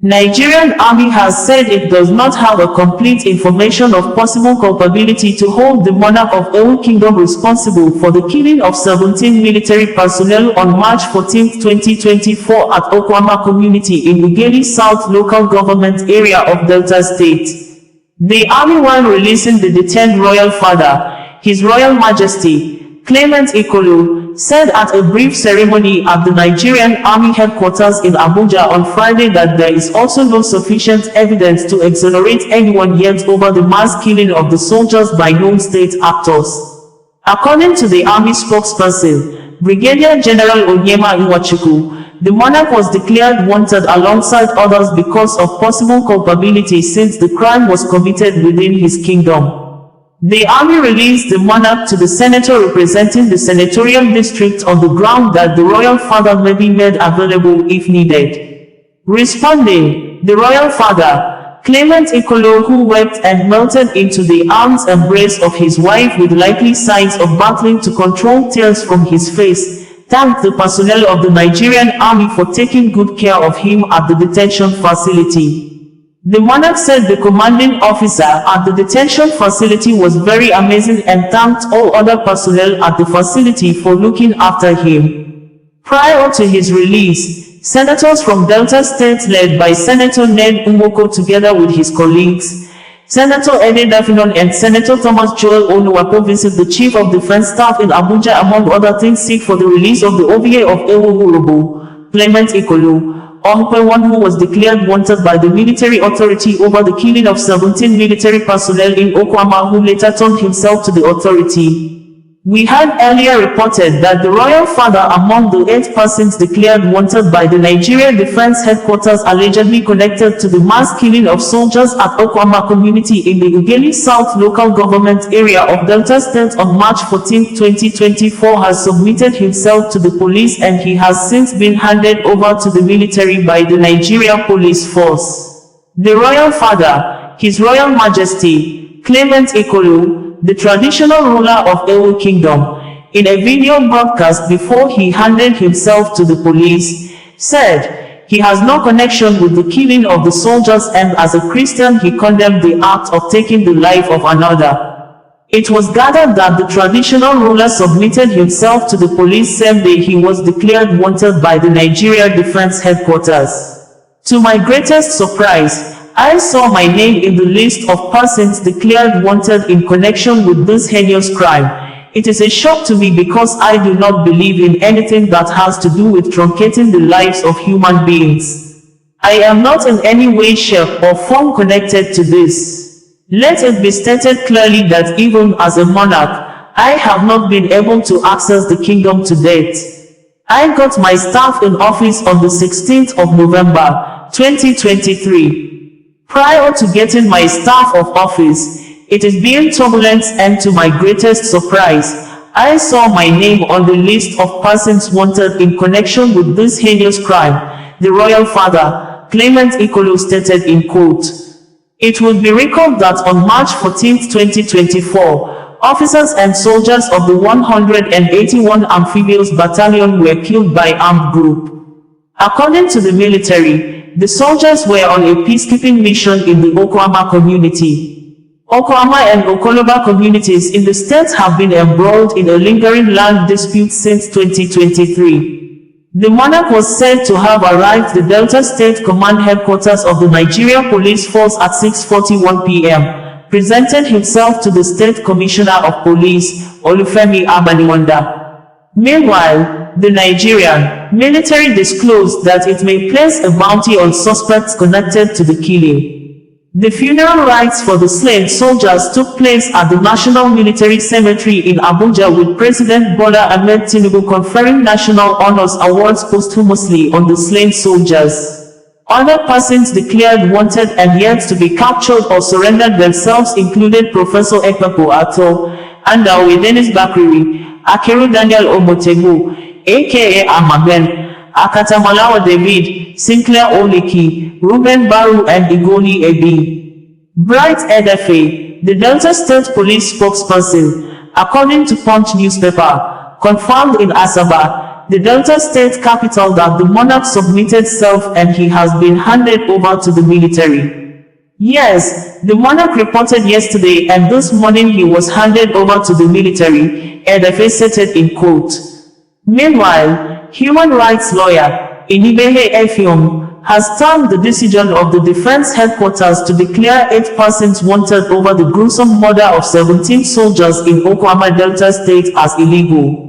Nigerian Army has said it does not have a complete information of possible culpability to hold the monarch of Ewu Kingdom responsible for the killing of 17 military personnel on March 14, 2024 at Okuama community in Ugeli South local government area of Delta State. The Army, while releasing the detained royal father, His Royal Majesty, Clement Ikolo, said at a brief ceremony at the Nigerian Army headquarters in Abuja on Friday that there is also no sufficient evidence to exonerate anyone yet over the mass killing of the soldiers by known state actors. According to the Army spokesperson, Brigadier General Onyema Iwachukwu, the monarch was declared wanted alongside others because of possible culpability since the crime was committed within his kingdom. The Army released the monarch to the senator representing the senatorial district on the ground that the royal father may be made available if needed. Responding, the royal father, Clement Ikolo, who wept and melted into the arms embrace of his wife with likely signs of battling to control tears from his face, thanked the personnel of the Nigerian Army for taking good care of him at the detention facility. The monarch said the commanding officer at the detention facility was very amazing and thanked all other personnel at the facility for looking after him. Prior to his release, senators from Delta State led by Senator Ned Nwoko together with his colleagues, Senator Ede Dafinon and Senator Thomas Joel Onuwapo visited the Chief of Defense Staff in Abuja among other things seek for the release of the OVA of Ewu Urobo, Clement Ikolo, one who was declared wanted by the military authority over the killing of 17 military personnel in Okuama, who later turned himself to the authority. We had earlier reported that the royal father among the 8 persons declared wanted by the Nigerian Defense Headquarters allegedly connected to the mass killing of soldiers at Okuama community in the Ugeli South local government area of Delta State on March 14, 2024 has submitted himself to the police and he has since been handed over to the military by the Nigeria Police Force. The royal father, His Royal Majesty, Clement Ikolo, the traditional ruler of Ewu Kingdom, in a video broadcast before he handed himself to the police, said he has no connection with the killing of the soldiers and as a Christian he condemned the act of taking the life of another. It was gathered that the traditional ruler submitted himself to the police same day he was declared wanted by the Nigeria Defense Headquarters. To my greatest surprise, I saw my name in the list of persons declared wanted in connection with this heinous crime. It is a shock to me because I do not believe in anything that has to do with truncating the lives of human beings. I am not in any way, shape, or form connected to this. Let it be stated clearly that even as a monarch, I have not been able to access the kingdom to date. I got my staff in office on the 16th of November, 2023. Prior to getting my staff of office, it is being turbulent and to my greatest surprise, I saw my name on the list of persons wanted in connection with this heinous crime, the royal father, Clement Ikolo stated in quote. It would be recalled that on March 14, 2024, officers and soldiers of the 181 Amphibious Battalion were killed by armed group. According to the military, the soldiers were on a peacekeeping mission in the Okuama community. Okuama and Okoloba communities in the state have been embroiled in a lingering land dispute since 2023. The monarch was said to have arrived at the Delta State Command Headquarters of the Nigeria Police Force at 6:41 p.m., presented himself to the State Commissioner of Police, Olufemi Abaniwanda. Meanwhile, the Nigerian military disclosed that it may place a bounty on suspects connected to the killing. The funeral rites for the slain soldiers took place at the National Military Cemetery in Abuja, with President Bola Ahmed Tinubu conferring national honors awards posthumously on the slain soldiers. Other persons declared wanted and yet to be captured or surrendered themselves included Professor Ekpapo Ato, Andawe Dennis Bakri, Akeru Daniel Omotegu, aka Amaben, Akatamalawa David, Sinclair Oliki, Ruben Baru and Igoni Ebi. Bright Edefe, the Delta State Police spokesperson, according to Punch newspaper, confirmed in Asaba, the Delta State capital, that the monarch submitted self and he has been handed over to the military. Yes, the monarch reported yesterday and this morning he was handed over to the military, NFA stated in quote. Meanwhile, human rights lawyer, Inibehe Effiong, has termed the decision of the defense headquarters to declare 8 persons wanted over the gruesome murder of 17 soldiers in Okuama Delta State as illegal.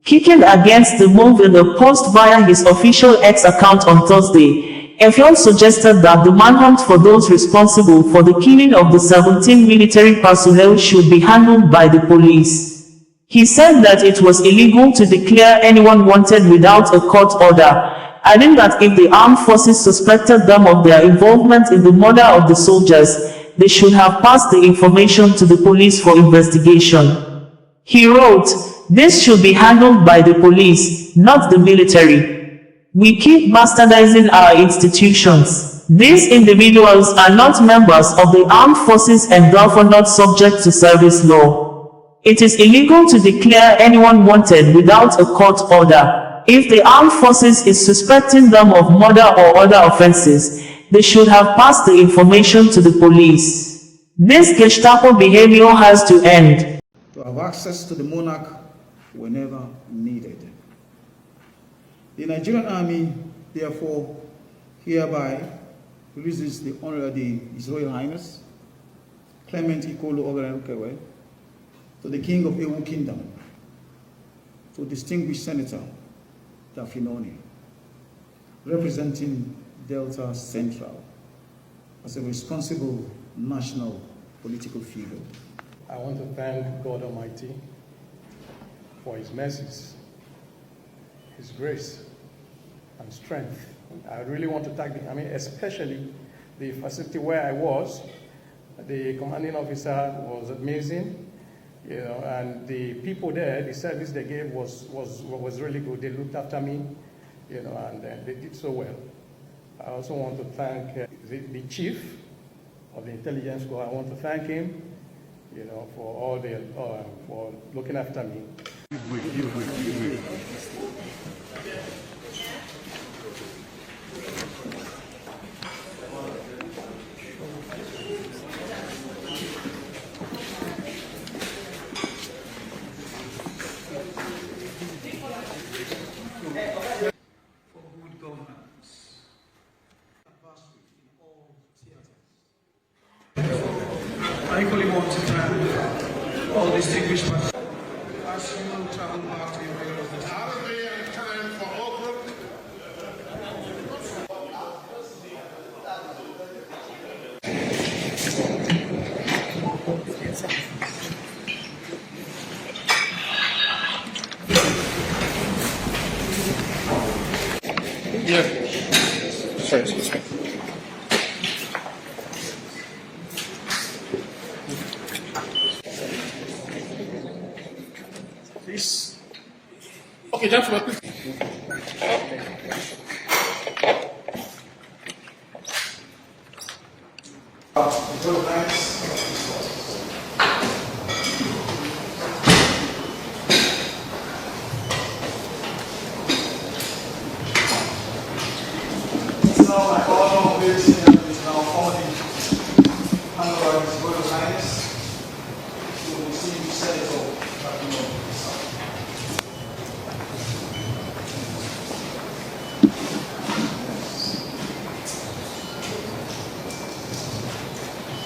Kicking against the move in a post via his official X account on Thursday, Effiong suggested that the manhunt for those responsible for the killing of the 17 military personnel should be handled by the police. He said that it was illegal to declare anyone wanted without a court order, adding that if the armed forces suspected them of their involvement in the murder of the soldiers, they should have passed the information to the police for investigation. He wrote, "This should be handled by the police, not the military. We keep bastardizing our institutions. These individuals are not members of the armed forces and therefore not subject to service law. It is illegal to declare anyone wanted without a court order. If the armed forces is suspecting them of murder or other offenses, they should have passed the information to the police. This Gestapo behavior has to end." To have access to the monarch whenever needed. The Nigerian Army, therefore, hereby releases His Royal Highness Clement Ikolo Ogarekewe to the King of Ewu Kingdom, to distinguished Senator Dafinoni, representing Delta Central as a responsible national political figure. I want to thank God Almighty for His mercies, His grace, and strength. I really want to thank especially the facility where I was. The commanding officer was amazing, and the people there, the service they gave was really good. They looked after me, and they did so well. I also want to thank the chief of the intelligence corps. I want to thank him, for all for looking after me. I equally want to thank all distinguished persons as you travel back to your regular business. Now would be a time for all group. Yeah. Sorry, excuse me. Please. Okay, gentlemen, please. Now my honor is now formally handed by His Royal Highness to receive the Senator.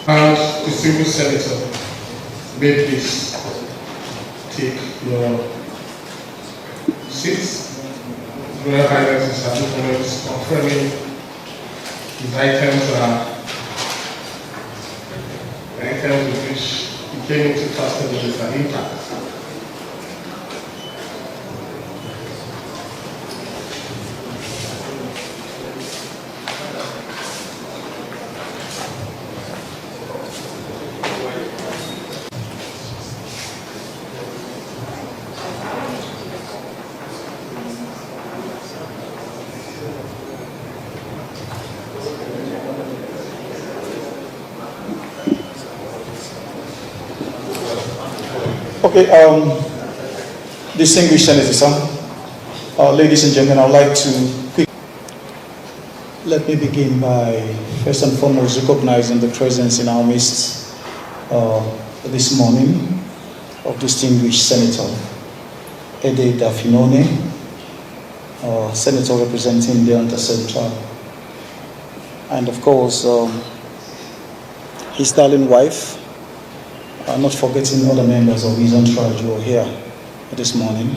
As distinguished Senator, may please take your seats. His Royal Highness is at this moment confirming his items are items with which he came into custody with an impact. Okay, distinguished Senator, Ladies and gentlemen, I'd like to let me begin by first and foremost recognizing the presence in our midst this morning of distinguished Senator Ede Dafinone, Senator representing Delta Central, and of course his darling wife, not forgetting other members of his entourage who are here this morning.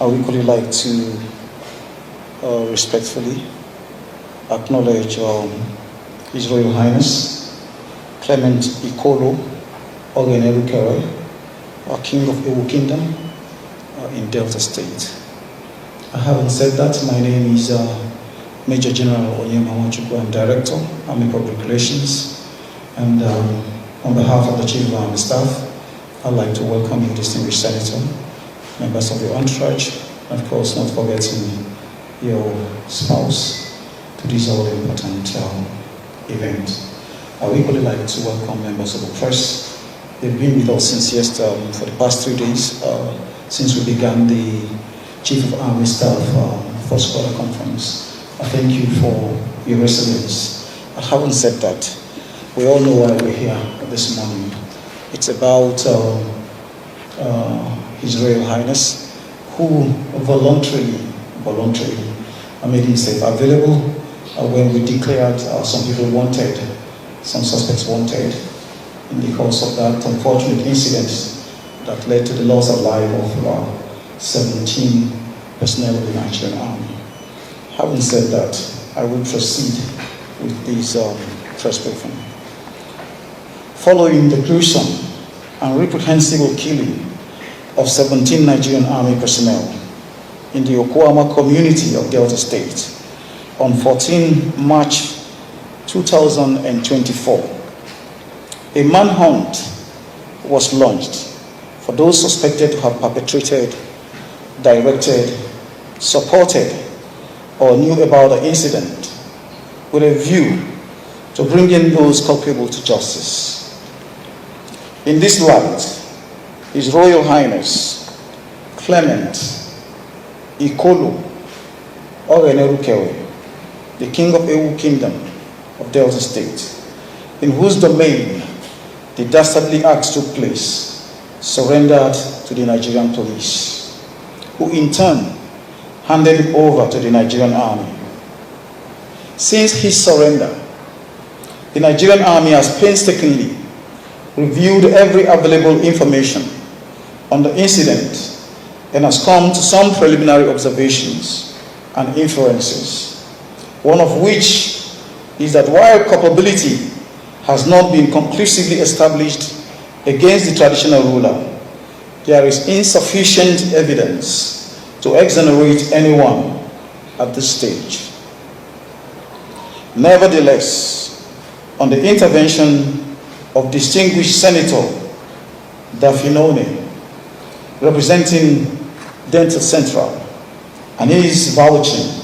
I would equally like to respectfully acknowledge His Royal Highness Clement Ikolo Ogenerukere, King of Ewu Kingdom in Delta State. Having said that, my name is Major General Onyema. I'm Director, Army Public Relations, and on behalf of the Chief of Army Staff, I'd like to welcome you, distinguished Senator, members of your entourage, and of course not forgetting your spouse to this all important event. I would equally like to welcome members of the press. They've been with us since yesterday, for the past 3 days, since we began the Chief of Army Staff first quarter conference. I thank you for your resilience. I haven't said that. We all know why we're here this morning. It's about His Royal Highness, who voluntarily made himself available when we declared some people wanted, some suspects wanted, in the course of that unfortunate incident that led to the loss of life of 17 personnel of the Nigerian Army. Having said that, I will proceed with this press briefing. Following the gruesome and reprehensible killing of 17 Nigerian Army personnel in the Okuama community of Delta State on 14 March 2024, a manhunt was launched for those suspected to have perpetrated, directed, supported, or knew about the incident, with a view to bringing those culpable to justice. In this light, His Royal Highness Clement Ikolo Ogenerukere, the King of Ewu Kingdom of Delta State, in whose domain the dastardly acts took place, surrendered to the Nigerian police, who in turn handed it over to the Nigerian Army. Since his surrender, the Nigerian Army has painstakingly reviewed every available information on the incident and has come to some preliminary observations and inferences, one of which is that while culpability has not been conclusively established against the traditional ruler, there is insufficient evidence to exonerate anyone at this stage. Nevertheless, on the intervention of distinguished Senator Dafinone, representing Delta Central, and his vouching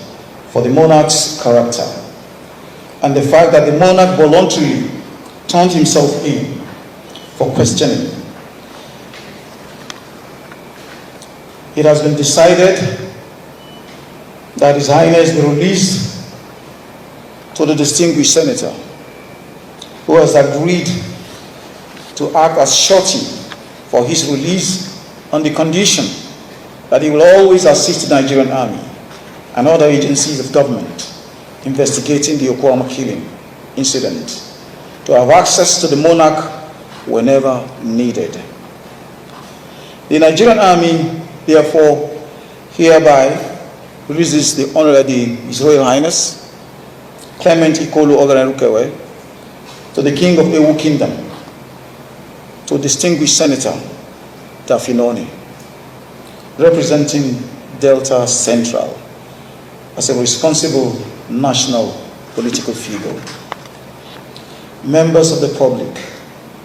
for the monarch's character, and the fact that the monarch voluntarily turned himself in for questioning, it has been decided that His Highness be released to the distinguished senator, who has agreed to act as surety for his release on the condition that he will always assist the Nigerian Army and other agencies of government investigating the Okuama killing incident to have access to the monarch whenever needed. The Nigerian Army, therefore, hereby releases His Royal Highness Clement Ikolo Ogenerukere to the King of Ewu Kingdom, to distinguished Senator Dafinone, representing Delta Central, as a responsible national political figure. Members of the public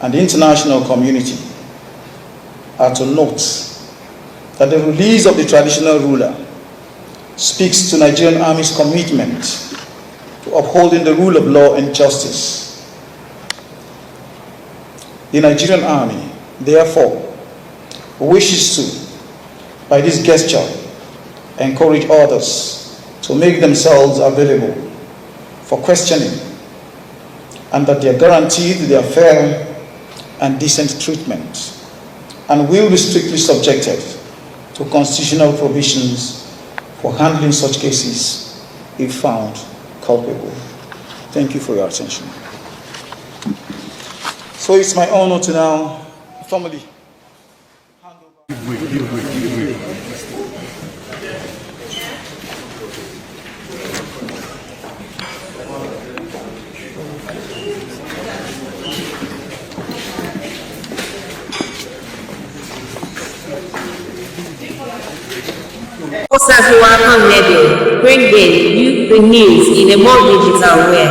and the international community are to note that the release of the traditional ruler speaks to Nigerian Army's commitment to upholding the rule of law and justice. The Nigerian Army, therefore, wishes to, by this gesture, encourage others to make themselves available for questioning, and that they are guaranteed their fair and decent treatment, and will be strictly subjected to constitutional provisions for handling such cases if found culpable. Thank you for your attention. So it's my honor to now formally hand over. Bring the news in a more digital way.